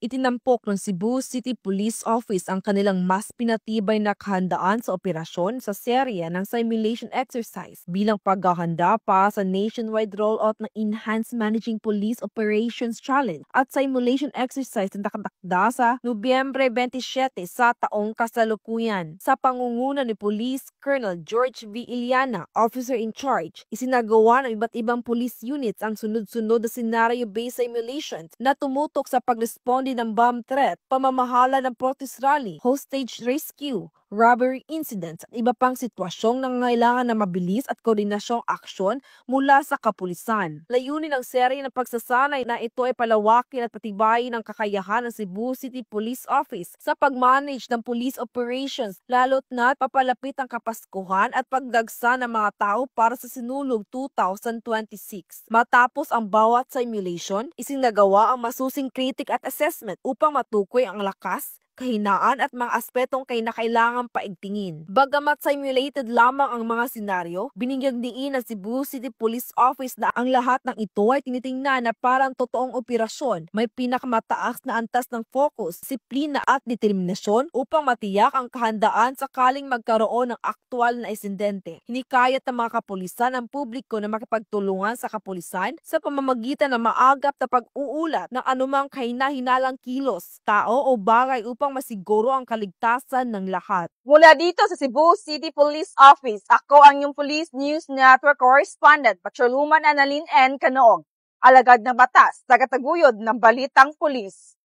Itinampok ng Cebu City Police Office ang kanilang mas pinatibay na kahandaan sa operasyon sa serye ng simulation exercise bilang paghahanda pa sa nationwide rollout ng Enhanced Managing Police Operations Challenge at simulation exercise na nakatakda sa Nobyembre 27 sa taong kasalukuyan. Sa pangunguna ni Police Colonel George V. Iliana, officer in charge, isinagawa ng iba't ibang police units ang sunod-sunod na scenario-based simulations na tumutok sa pagresponde ng bomb threat, pamamahala ng protest rally, hostage rescue, robbery incidents at iba pang sitwasyong nangangailangan ng mabilis at koordinasyong aksyon mula sa kapulisan. Layunin ng serye ng pagsasanay na ito ay palawakin at patibayin ang kakayahan ng Cebu City Police Office sa pag-manage ng police operations lalo't na papalapit ang Kapaskuhan at pagdagsa ng mga tao para sa sinulog 2026. Matapos ang bawat simulation, isinagawa ang masusing critic at assessment upang matukoy ang lakas, kahinaan at mga aspetong kailangang paigtingin. Bagamat simulated lamang ang mga senaryo, binigyang diin ng Cebu City Police Office na ang lahat ng ito ay tinitingnan na parang totoong operasyon. May pinakamataas na antas ng focus, disiplina at determinasyon upang matiyak ang kahandaan sakaling magkaroon ng aktwal na insidente. Hinikayat ng mga kapulisan ang publiko na makipagtulungan sa kapulisan sa pamamagitan ng maagap na pag-uulat ng anumang kahina-hinalang kilos, tao o bagay upang masiguro ang kaligtasan ng lahat. Mula dito sa Cebu City Police Office, ako ang iyong Police News Network Correspondent, Patrolwoman Annalyn N. Canoog, alagad ng batas, tagataguyod ng Balitang Pulis.